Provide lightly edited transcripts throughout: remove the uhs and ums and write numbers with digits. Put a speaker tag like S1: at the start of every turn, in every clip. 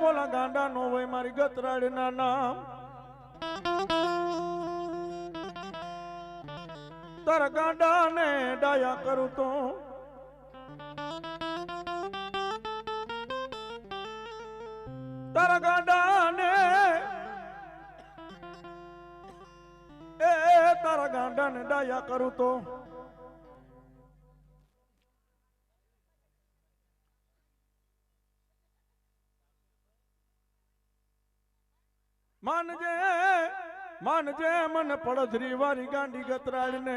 S1: બોલા ગાંડા નો હોય મારી ગતરાડ ના નામ તારા ગાંડા ને ડાયા કરું તો તારા ગાંડા ને તારા ગાંડા ને ડાયા કરું તો માનજે મને પડધરી વારી ગાંડી ગતરાડ ને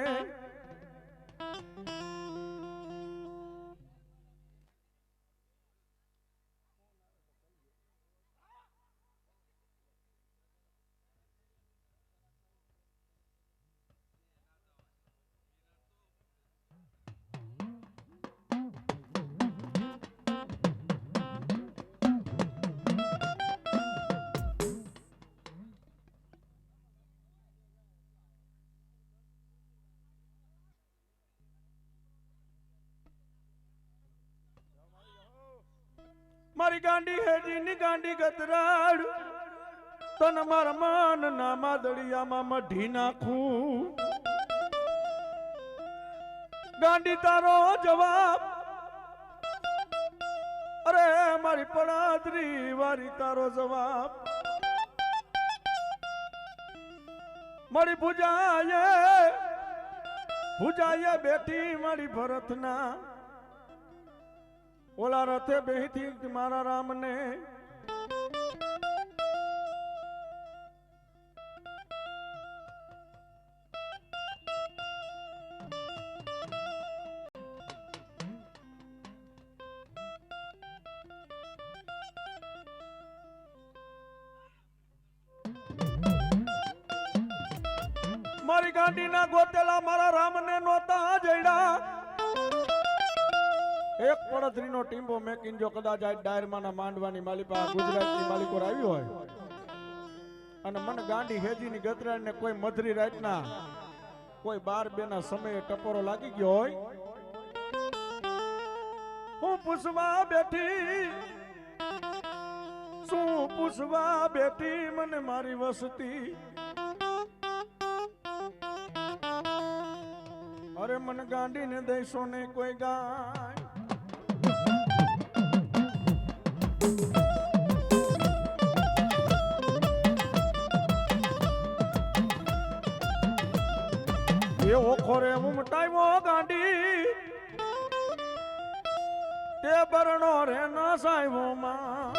S1: મારી ગાંડી હેજી ની ગાંડી ગતરાડ તન મારા માન ના માદળિયામાં મઢી નાખું ગાંડી તારો જવાબ અરે મારી પડાદરી વારી તારો જવાબ મારી ભુજાએ બેઠી મારી ભરતના ઓલા રથે બેહીથી મારા રામને મારી ગાંડીના ગોતેલા મારા રામને નોતા જઈડા એક પડધરી નો ટીમ્બો મેકીન જો કદાચ આ ડાયરમાના માંડવાની માલિપા ગુજરાતની માલિકો આવી હોય અને મને ગાંડી હેજી ની ગતરાડ ને કોઈ મધરી રાતના કોઈ 12-2 ના સમયે ટપોરો લાગી ગયો હોય હું પૂછવા બેઠી શું પૂછવા બેઠી મને મારી વસતી અરે મને ગાંડી ને દેશો ને કોઈ ગાય એ ઓખોરે ઉમટાવ્યો ગાંડી તે બરણો રે ના સાહેબો માં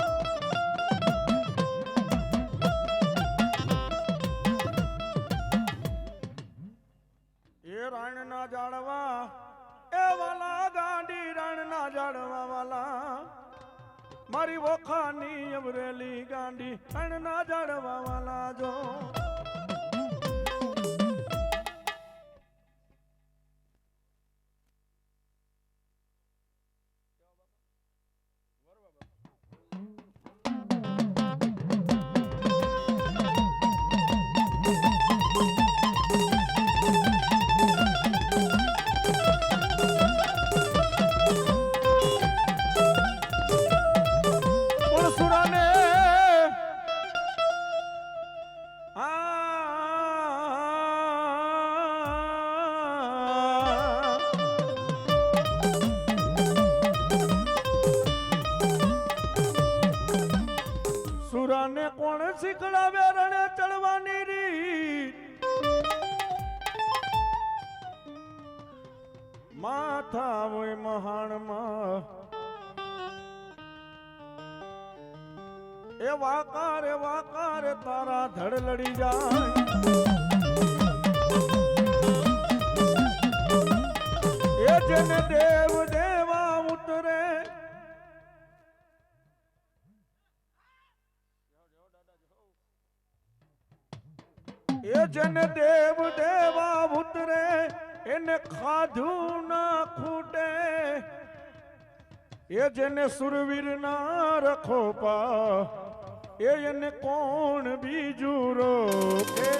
S1: એ રાણ ના જાળવા એ વાલા ગાંડી રાણ ના જાળવા વાલા મારી વખાની અમરેલી ગાંડી રાણ ના જાળવા વાલા જો સુરાને કોણ શીખડાવે રણે ચડવાની રીત માથા હોય મહાણમાં એ વાકારે તારા ધડ લડી જાય એ જેને દેવ દેવા ઉતરે એ જેને દેવ દેવા ઉતરે એને ખાધું ના ખૂટે એ જેને સુરવીર ના રખો પા એને કોણ બીજું રોકે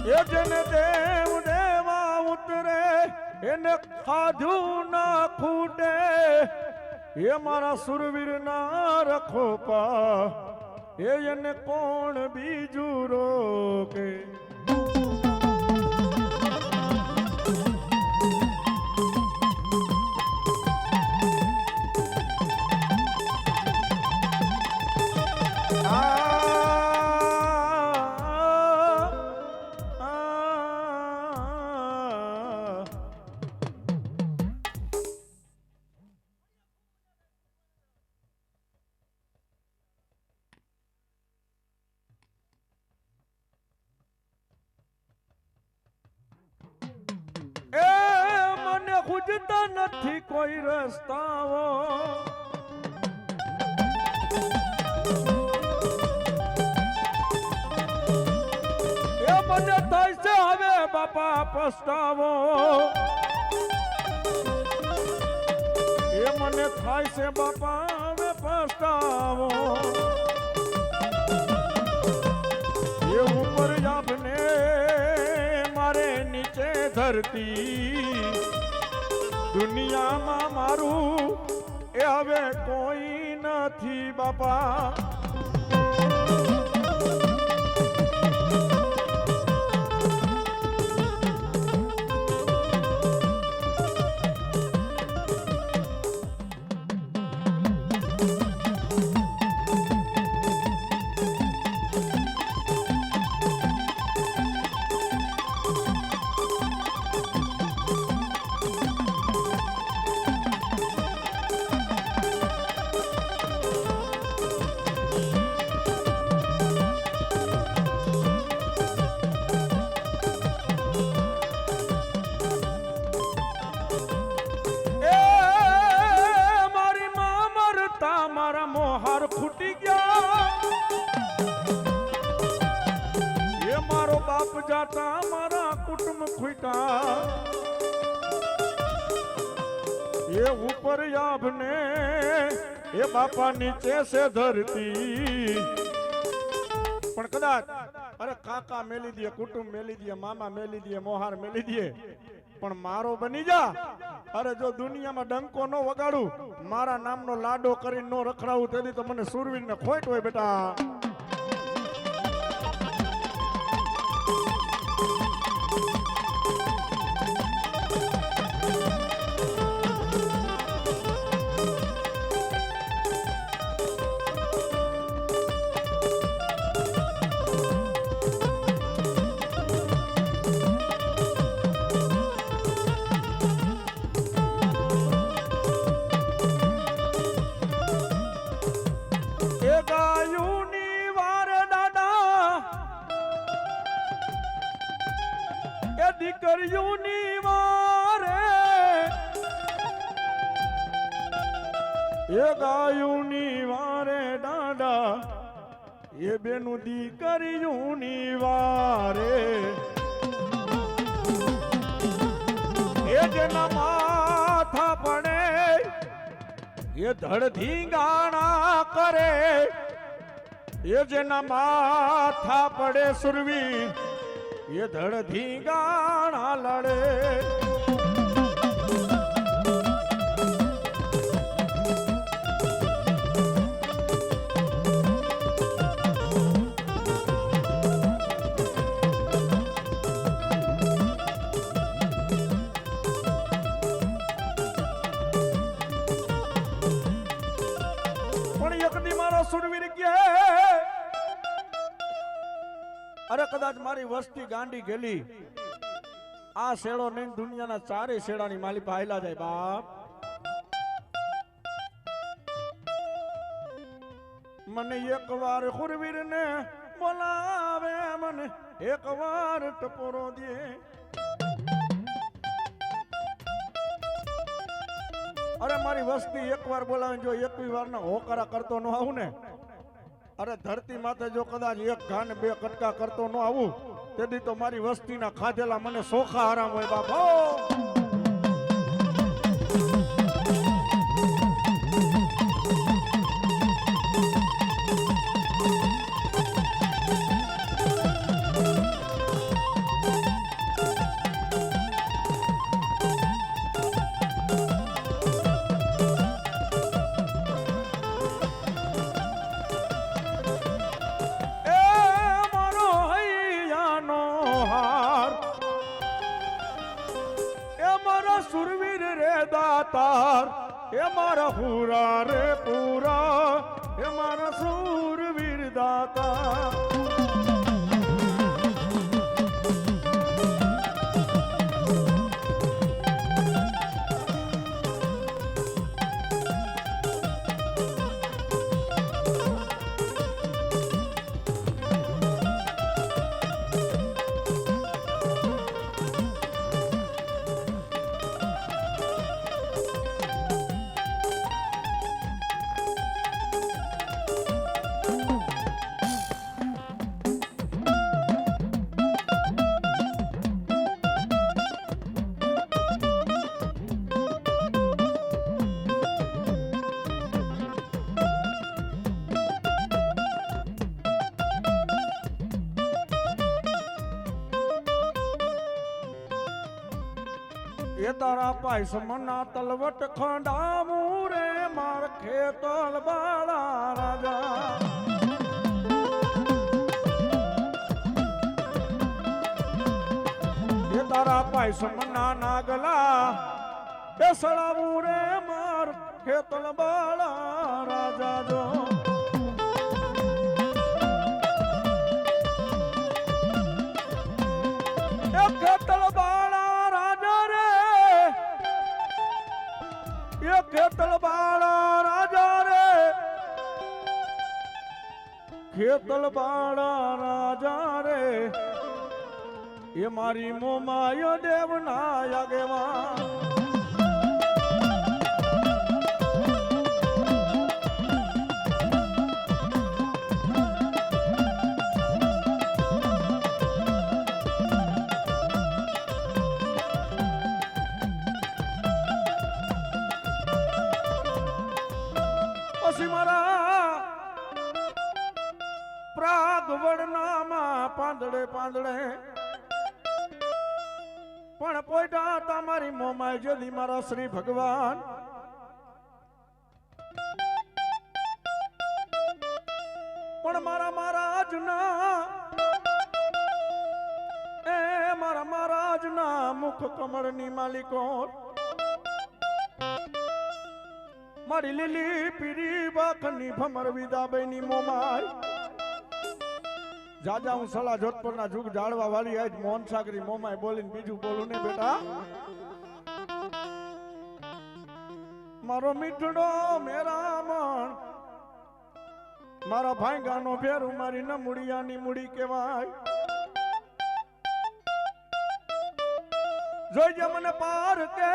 S1: એ જેને દેવ દેવા ઉતરે એને ખાધું ના ખૂટે એ મારા સુરવીર ના રખો પા એને કોણ બીજું રોકે ખૂજતા નથી કોઈ રસ્તાઓ એ મને થાય છે હવે બાપા પસ્તાવો એ મને થાય છે બાપા હવે પસ્તાવો એ ઉપર આપને મારે નીચે ધરતી દુનિયામાં મારું એ હવે કોઈ નથી બાપા જાતા મારા કુટુંબ ખૂટા એ ઉપર આપને એ બાપા નીચે છે ધરતી પણ કદાચ અરે કાકા મેલી દે કુટુંબ મેલી દે મામા મેલી દે મોહાર મેલી દે પણ મારો બની જા અરે જો દુનિયામાં ડંકો નો વગાડું મારા નામનો લાડો કરીને નો રખડાવું તેથી તો મને સુરવીર ને ખોટ હોય બેટા દીકરીઓની વારે એ ગાયુની વારે દાદા એ બેનું દીકરીઓની વારે એ જેના માથા પડે એ ધડધી ગાણા કરે એ જેના માથા પડે સુરવી એ ધડધી ગાણા લડે પણ એક દી મારો સુરવીર કે અરે કદાચ મારી વસ્તી ગાંડી ગેલી આ શેડો નહીં દુનિયાના ચારે શેડાની માલિક હાયલા જાય બાપ મને એક વાર ખુરવીર ને બોલાવે મને એક વાર ટપોરો દે અરે મારી વસ્તી એક વાર બોલાવે જો એક વાર ના હોકારા કરતો ન આવું ને અરે ધરતી માથે જો કદાચ એક ઘાન બે કટકા કરતો ન આવું તેથી તો મારી વસ્તીના ખાધેલા મને સોખા આરામ હોય બાપા દાતાર એ મારા પૂરા રે પૂરા એ મારા શૂરવીર દાતા એ તારા પાયસમના તલવટ ખંડાવું રે માર ખેતલ બાળા રાજા એ તારા પાયસમના નાગલા એ સળાવું રે માર ખેતલ બાળા રાજા જો એ ખેતલ બાળા રાજા રે એ ખેતલ બાળા રાજા રે ખેતલ બાળા રાજા રે એ મારી મોમાય દેવના આગેવાન પછી મારા પ્રાગવડનામાં પાંદડે પાંદડે પણ પોઈટા તમારી મોમાય જેલી મારા શ્રી ભગવાન પણ મારા મહારાજના એ મારા મહારાજના મુખ કમળની માલિકો મારી લીલી પીરી બાખની ભમર વિદાબાઈની મોમાય જાજા હું સલા જોધપુરના જુગ જાળવા વાળી આજ મોહન સાગરી મોમાય બોલીને બીજું બોલું ને બેટા મારો મીઠડો મેરામણ મારા ભાઈગાનો ફેરું મારી નમુડિયાની મુડી કહેવાય જોઈજે મને પાર કે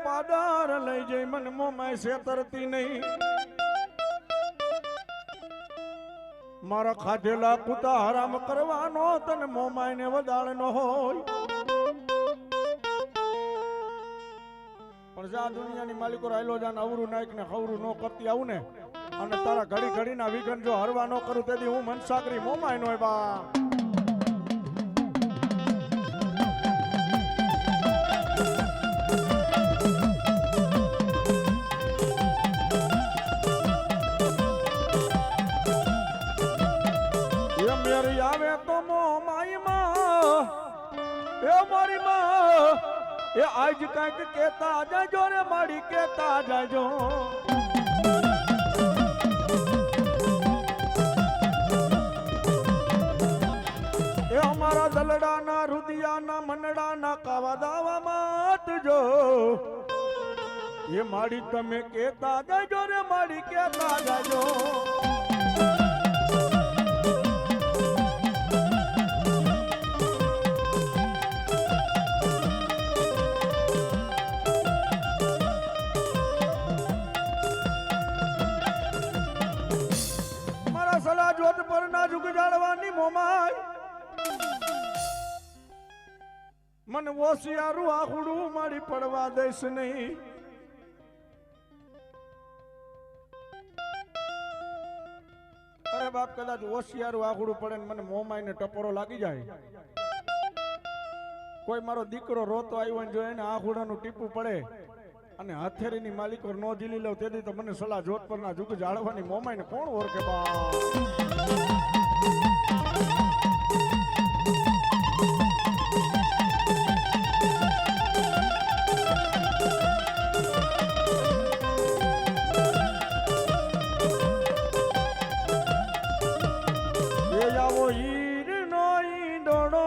S1: પાદાર લઈ જઈ મને મોમાય છેતરતી નહીં મારા ખાધેલા કુતા હરામ કરવાનો તને મોમાય ને વદાળ નો હોય પણ જા દુનિયાની માલિકો રાયલો જાન અવરું નાયક ને ખવરું નો કરતી આવું ને અને તારા ઘડી ઘડીના વિઘન જો હરવા નો કરું તેથી હું મનસાગરી મોમાય નો બા આવે તો મોમાઈ માં એ મારી માં એ આજ કઈક કેતા જાજો રે મારી કેતા જાજો એ અમારા દલડાના રુદિયાના મનડાના કાવા દાવા માટજો એ મારી તમે કેતા જાજો રે મારી કેતા જાજો જોધપુરના જુગ જાળવાની મોમાય મને ઓસિયારું આખુડું મારી પડવા દઈશ નહીં અરે બાપ કદાચ ઓસિયારું આખુડું પડે ને મને મોમાય ને ટપોરો લાગી જાય કોઈ મારો દીકરો રોતો આવ્યો ને જો એને આખુડાનું ટીપું પડે અને હથેરીની માલિકો નો જીલી લઉં તેથી તો મને સલાહ જોધપુરના જુગ જાળવાની મોમાય ને કોણ ઓળખે બા આવો હીર નો ઈંડોળો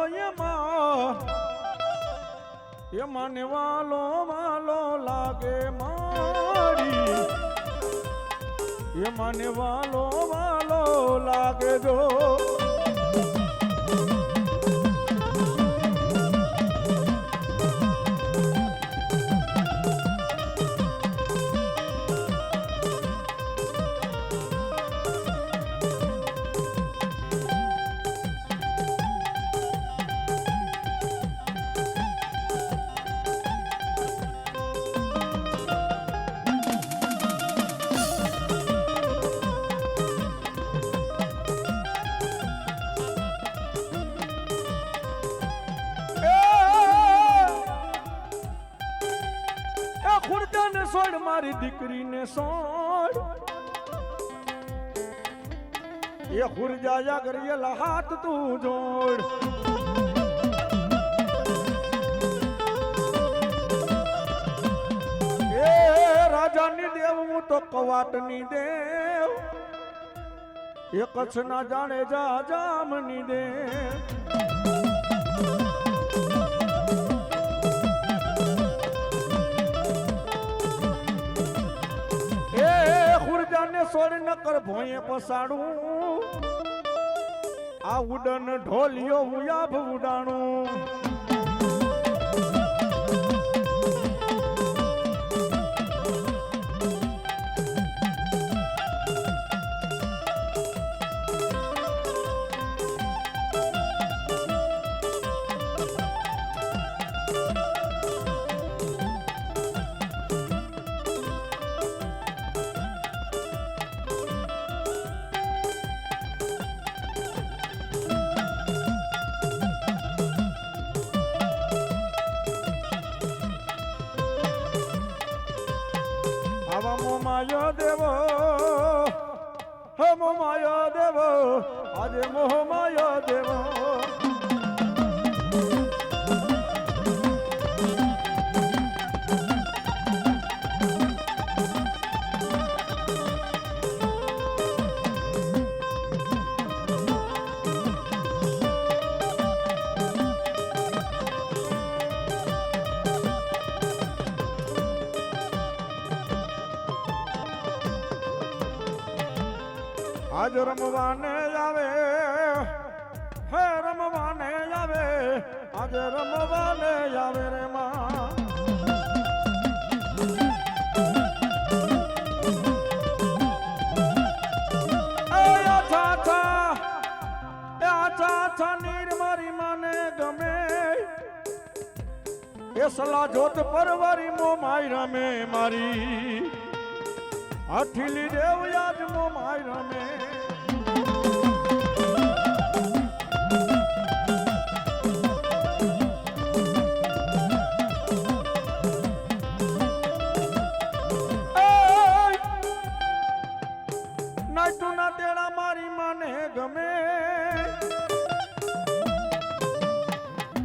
S1: એમાં ને વાલો વાલો લાગે મારી એમાં ને વાલો વાલો લાગે જો સોડ મારી દીકરીને સોડ એ ખુરજાયા કરિયેલા હાથ તું જોડ એ રાજાની દેવ હું તો કવાટની દેવ એ કચ્છ ના જાણે જા જામની દેવ સોડ નકર ભોંયે પસાડું આ ઉડન ઢોલિયો ઉયાભ ઉડાણું મોમાયો દેવો હો મોમાયો દેવો આજે મોમાયો દેવો આજ રમવાને આવે હે રમવાને આવે આજ રમવાને આવે રે માં આછા નીર મારી માને ગમે એ સલા જોત પરવારી મો માઈ રમે મારી અઠીલી દેવ યાદ મો માઈ રમે નાટુ ના તેડા મારી માને ગમે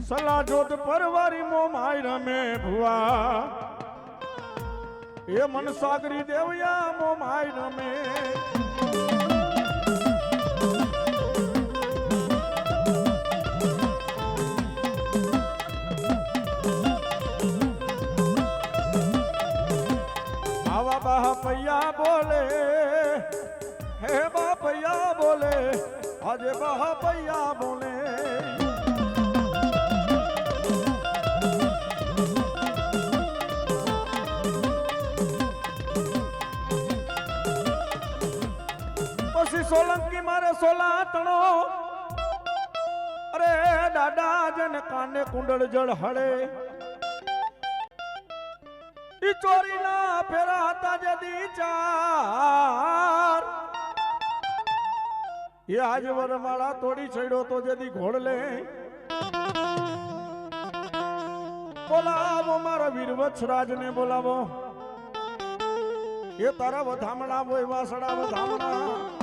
S1: સલા જોત પરવારી મો માઈ રમે ભુવા એ મન સાગરી દેવયા મો માય રમે આવા બાપૈયા બોલે હે બાપૈયા બોલે આજે બાપૈયા બોલે સોલંકી મારે સોલા તણો અરે દાદા જન કાને કુંડળ જળ હળે ઈ ચોરી ના ફેરા હતા જદી ચાર એ આજ વરમાળા તોડી છડ્યો તો જદી ઘોડલે બોલાવો મારા વીર વત્સરાજ ને બોલાવો એ તારા વધામણા હોય વાસણા વધામણા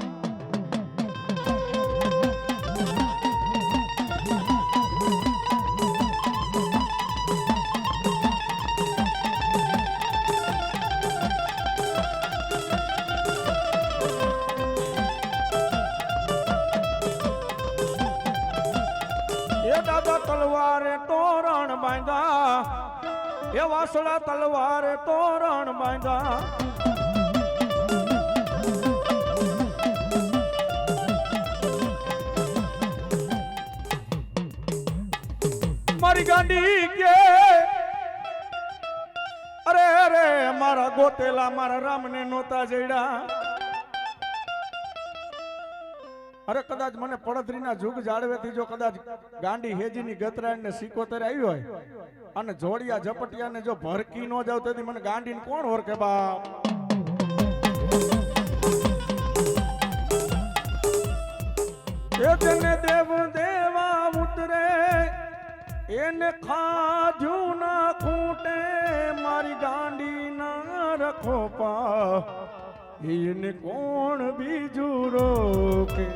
S1: એ દાદા તલવારે તોરણ બાંધા, એ વાસળા તલવારે તોરણ બાંધા. મારી ગાંડી કે અરે અરે મારા ગોતેલા મારા રામને નોતા જઈડા. અરે કદાચ મને પડધરીના જુગ જાળવેથી જો કદાચ ગાંડી હેજીની ગતરાણ ને સિકોતેર આવી હોય અને જોડિયા ઝપટિયા ને જો ભરકી નો જાવ તેથી મને ગાંડીને કોણ ઓળખે બાપ. જેને દેવ દેવા ઉતરે એને ખાધું ના ખૂટે, મારી ગાંડી ના રખો પા એને કોણ બીજું રોકે.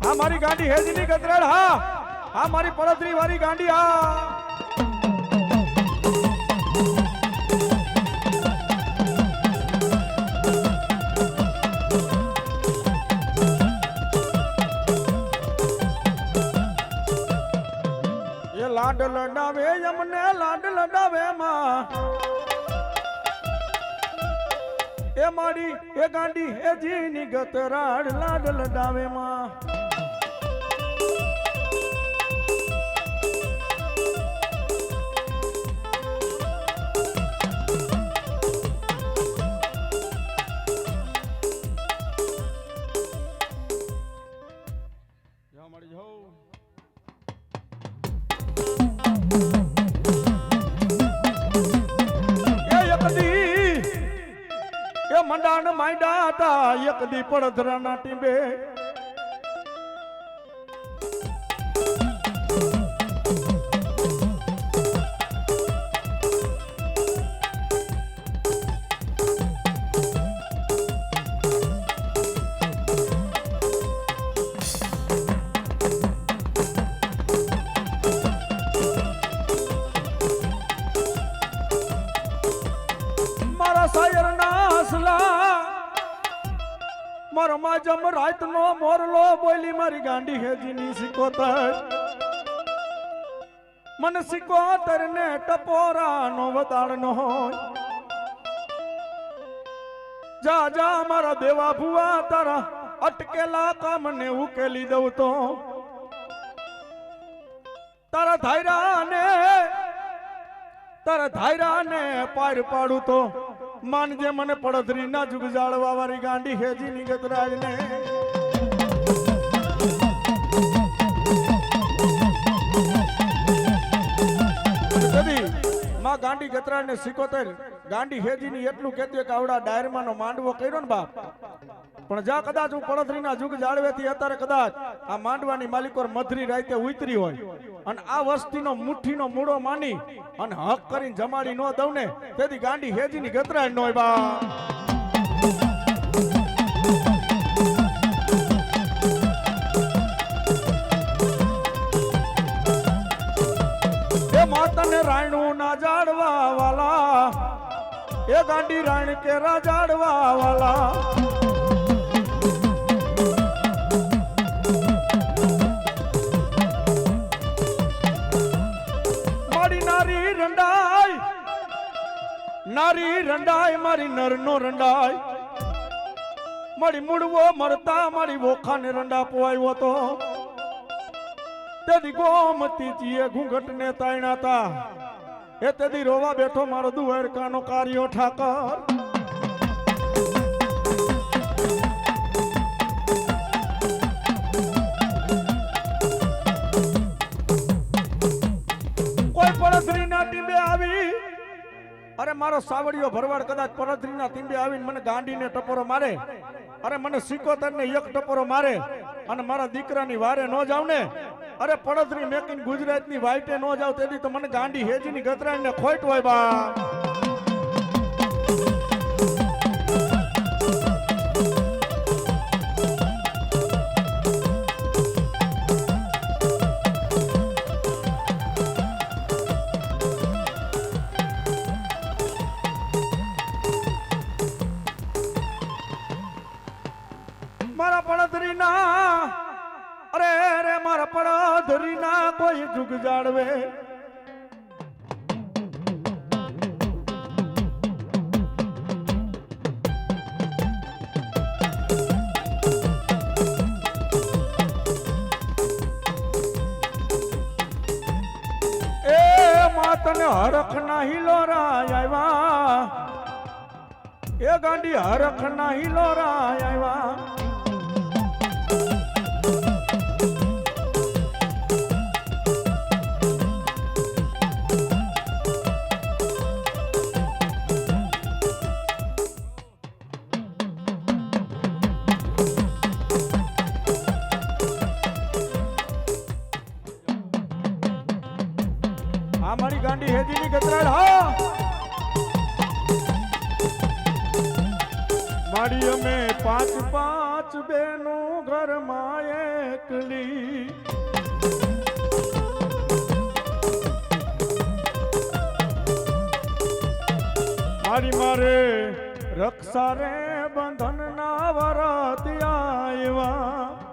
S1: હા મારી ગાંડી હેજીની ગતરાળ, હા હા મારી પડતરી વાળી ગાંડી, હા લાડ લડાવે અમને લાડ લડાવે માં, એ મારી એ ગાંડી હેજીની ગતરાળ લાડ લડાવે માં. મળી જાઉં મંડાણ માંડા હતા એક દી પડધરાના ટીંબે. મારા શાયર મોરમાં જમ રાત નો મોરલો બોલી મારી ગાંડી હેજીની સિકોતર. મને સિકોતર ને ટપોરા નો વદાળ નો હોય. જા જા મારા દેવા ભુવા તારા અટકેલા કામ ને ઉકેલી દઉં તો, તારા ધાયરા ને પાર પાડું તો માનજે મને પડધરી ના જુગ જાળવા વાળી ગાંડી હેજીની ગતરાજ ને. માં ગાંડી ગતરાજ ને સિકોતેર ગાંડી હેજીની એટલું કહેતી કે આવડા ડાયરમાં નો માંડવો કર્યો ને બાપ, પણ જા કદાચ હું પડધરીના જુગ જાળવેથી અત્યારે કદાચ આ માંડવાની માલિકોર મધરી રાતે ઉતરી હોય અને આ વસ્તીનો મુઠ્ઠીનો મૂળો માની અને હક કરીને જમાડી નો દઉં ને તેથી ગાંડી હેજીની ગતરાજ નો હોય બા. એ માતાને રાયણું ના જાડવા વાલા, એ ગાંડી રાયણ કે રાજાડવા વાલા. નારી રંડાય મારી નર નો રંડાય, મારી મૂળવો મરતા મારી વોખા ને રંડા પોવાયો તો. તેથી ગોમતી ચીએ ઘૂંઘટ ને તાયણા તા, એ તેથી રોવા બેઠો મારો દ્વારકાનો કાર્યો ઠાકર. કોઈ પડધરી ના ટીંબે આવી, અરે મારો સાવડિયો ભરવાડ કદાચ પડધરીના ટીંબે આવીને મને ગાંડીને ટપોરો મારે, અરે મને સિકોતર ને એક ટપોરો મારે અને મારા દીકરાની વારે નો જાવ ને, અરે પડધરી મેકીને ગુજરાતની વાઈટે નો જાવ તેથી તો મને ગાંડી હેજીની ગતરાણ ને ખોટ હોય બા. મારા પડધરીના અરે રે મારા પડધરીના કોઈ જુગ જાળવે તને હરખ ના હિલોરા આવ્યા એ ગાંડી હરખ ના હિલોરા આવ્યા મારી ગાંડી હેજીની ગતરાડ હા મારી અમે પાંચ પાંચ બેનો ઘરમાં એકલી મારી મારે રક્ષા રે બંધન ના વરત આવ્યા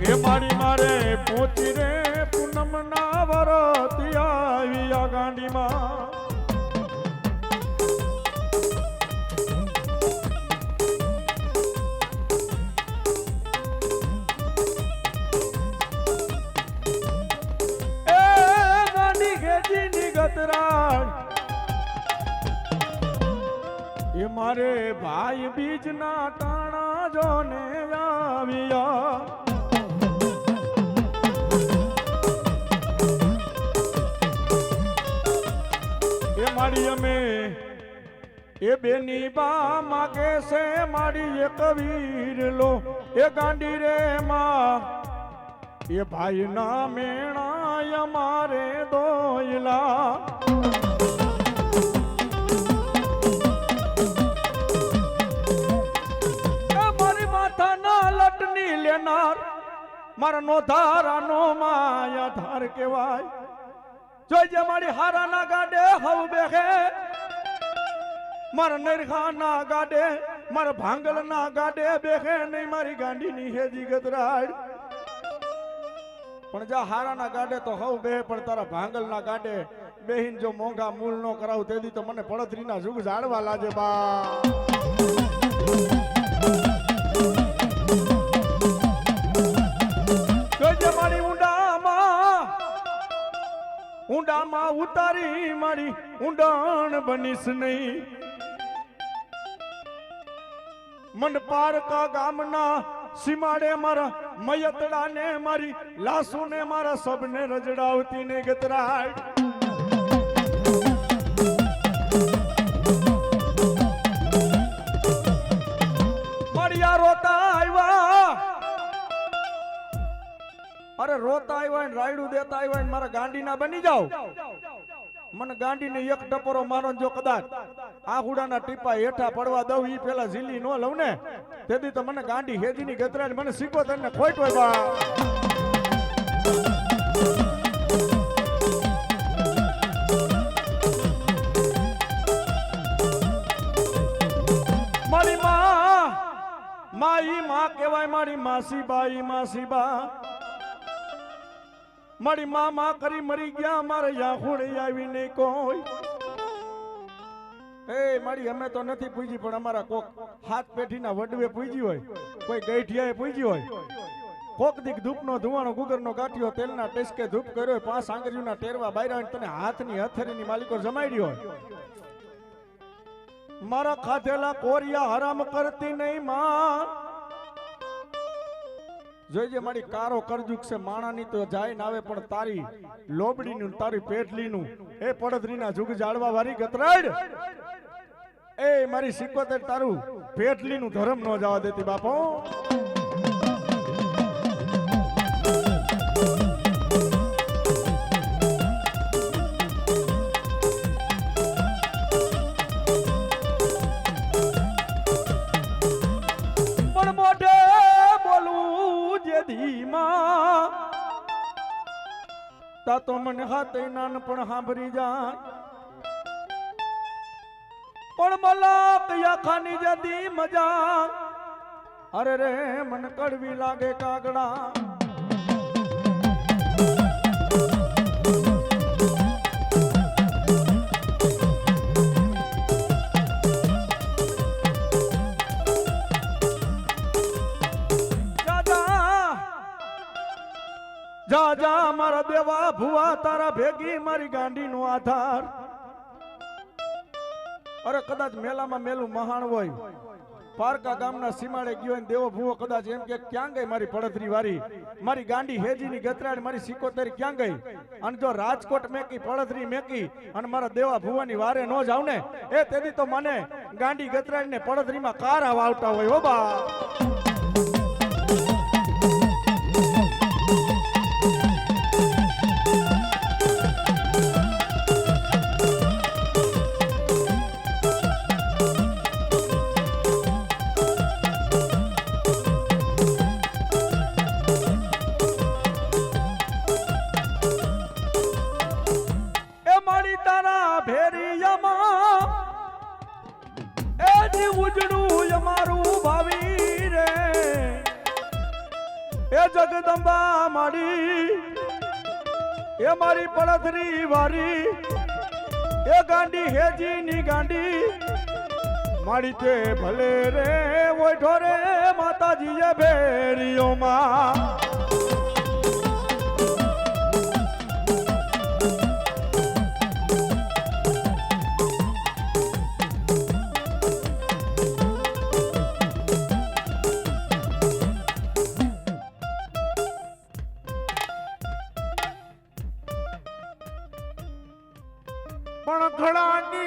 S1: એ મારી મારે પોચી રે પૂનમ ના વરતી આવી આ ગાંડીમાં એ ગાંડી ઘેજીની ગતરાડ એ મારે ભાઈ બીજ ના ટાણા જોને આવ્યા મારી અમે એ બેની બા માગે છે મારી એ કવીર લો એ ગાંડી રે માં એ ભાઈ ના મેણા અમારે દોયલા મારી માથા ના લટની લેનાર મારા નો ધારા નો માયા ધાર કેવાય જોઈજે મારી હારા ના ગાડે હવ બેહે મારા નરખા ના ગાડે મારા ભાંગલ ના ગાડે બેહે નહીં મારી ગાંડી ની હેજી ગતરાડ પણ જા હારા ના ગાડે તો હવ બેહે પણ તારા ભાંગલ ના ગાડે બેહીન જો મોંઘા મૂળ નો કરાવ તેદી તો મને પડતરી ના જુગ જાળવા લાજે બા જોઈજે મારી ઊંડામાં ઉતારી મારી ઊંડાણ બનીશ નહીં મંડપારકા ગામના સીમાડે મારા મયતડા ને મારી લાસુ ને મારા સબને રજડાવતી ને ગતરાડ મારી રોતા આવ્યા અરે રોતા આવ્યા ને રાયડું દેતા આવ્યા ને મારા ગાંડી ના બની જાવ મને ગાંડી ને એક ટપોરો મારો જો કદાચ આહુડાના ટીપા હેઠા પડવા દઉં ઈ પેલા ઝીલી નો લઉં ને તેથી તો મને ગાંડી હેજી ની ગતરાડ મને શીખો તને ખોટ હોય બા મારી માં કહેવાય મારી માસી બા મારી મામા કરી મરી ગયા મારે યાહુડે આવી નહીં કોઈ એ મારી અમે તો નથી પૂજી પણ અમારા કોક હાથ પેઠીના વડવે પૂજી હોય કોઈ ગઈઠિયાએ પૂજી હોય કોક દીક ધૂપનો ધુવાણો ગુગરનો ગાંઠિયો તેલના ટેસ્કે ધૂપ કર્યો પાંચ આંગળીઓના ટેરવા બાયરા તને હાથની હથેળીની માલિકો જમાડી હોય મારા ખાધેલા કોરિયા હરામ કરતી નહીં માં જોઈજે મારી કારો કરજુક છે માણાની તો જાય ને આવે પણ તારી લોબડીનું તારી પેટલીનું એ પડધરીના જુગ જાળવા વાળી ગતરાડ એ મારી સિકોતેર તારું પેટલીનું ધર્મ ન જવા દેતી બાપો તો મને હાથે નાનપણ સાંભળી જાય પણ મલક યાખાની જદી મજા અરે રે મન કડવી લાગે કાગડા જા જા મારા દેવા ભુવા તારા ભેગી મારી ગાંડી નો આધાર અરે કદાચ મેલામાં મેલું મહાણ હોય પારકા ગામના સીમાડે ગયો ને દેવો ભુવો કદાચ એમ કે ક્યાં ગઈ મારી પડતરી વારી મારી ગાંડી હેજીની ગતરાડ મારી સિકોતરી ક્યાં ગઈ અને જો રાજકોટ મેકી પડતરી મેકી અને મારા દેવા ભુવાની વારે નો જાવ ને એ તેથી તો મને ગાંડી ગતરાડ ને પડતરીમાં કારા વાવતા હોય હો બા ઉજડું અમારું ભાવી રે એ જગદંબા મારી એ મારી પડતરી વારી એ ગાંડી હેજી ની ગાંડી મારી તે ભલે રે ઓઢો રે માતાજી એ ભેરીઓમાં પણ ઘડાની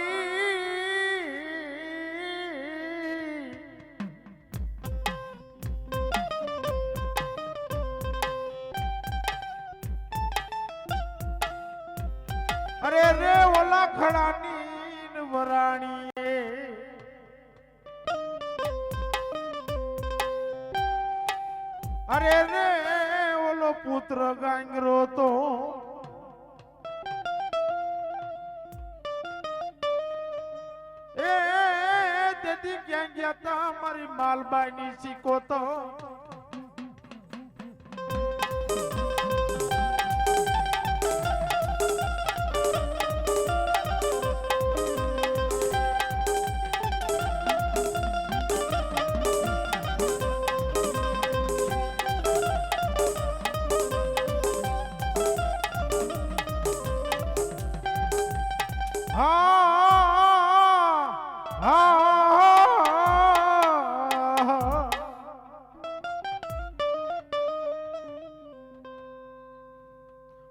S1: અરે રે ઓલા ખડાની વરાણી અરે રે ઓલો પુત્ર ગાંગરો તો ક્યાં ગયા તા મારી માલબાઈ ની શીખો તો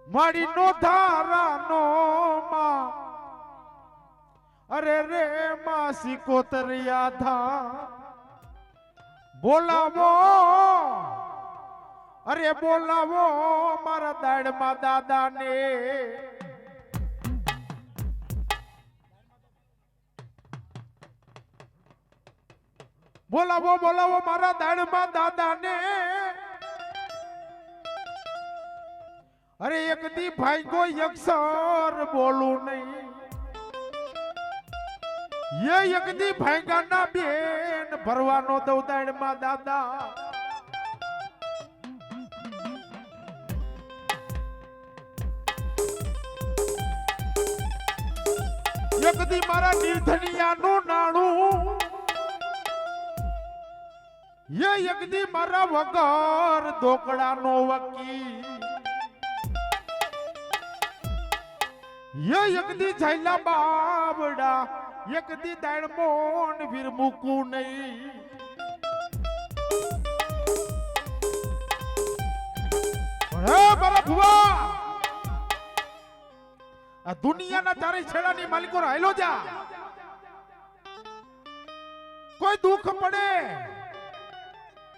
S1: મારી નો ધારાનો માં અરે રે માં સિકોતરિયા ધા બોલાવો અરે બોલાવો મારા દાડમાં દાદાને બોલાવો બોલાવો મારા દાડમાં દાદાને અરે એક દી ભાઈ કોઈ અક્ષર બોલું નહીં ये એક દી ભાઈગાના બેન ભરવાનો દવદાડમાં દાદા એક દી મારા નિર્ધનિયાનું નાણું ये એક દી મારા વગર દોકડાનો વકી ये એક દી જૈલા બાબડા એક દી દાણમોન વીર મૂકું નહીં મારા ભુવા આ દુનિયાના ચારે છેડાની માલિકો હાલો જા કોઈ દુઃખ પડે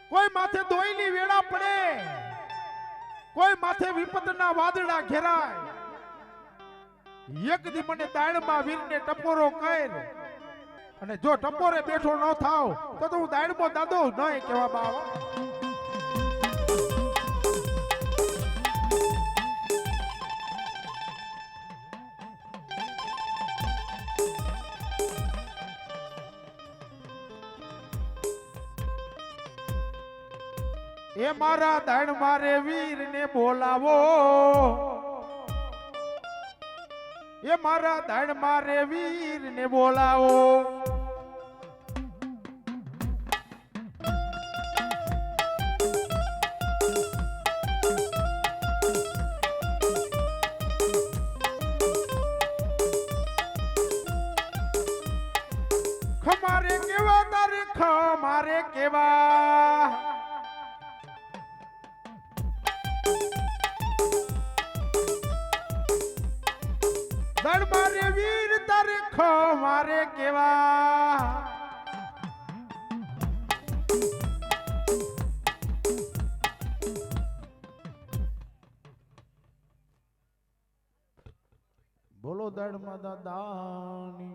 S1: કોઈ માથે દોઈલી વેળા પડે કોઈ માથે વિપતના વાદળા ઘેરાય એક દી મને દાણમાં વીરને ટપોરો કર અને જો ટપોરે બેઠો ન થાવ તો હું દાણમો દાદો નહીં કેવા બાવા
S2: એ મારા ધણ મારે વીર ને બોલાવો, એ મારા ધણ મારે વીર ને બોલાવો. ખમારે કેવા તારે ખમારે કેવા, ધણ મારે વીર તારે ખમારે કેવા. બોલો ધર્મ દાદાની.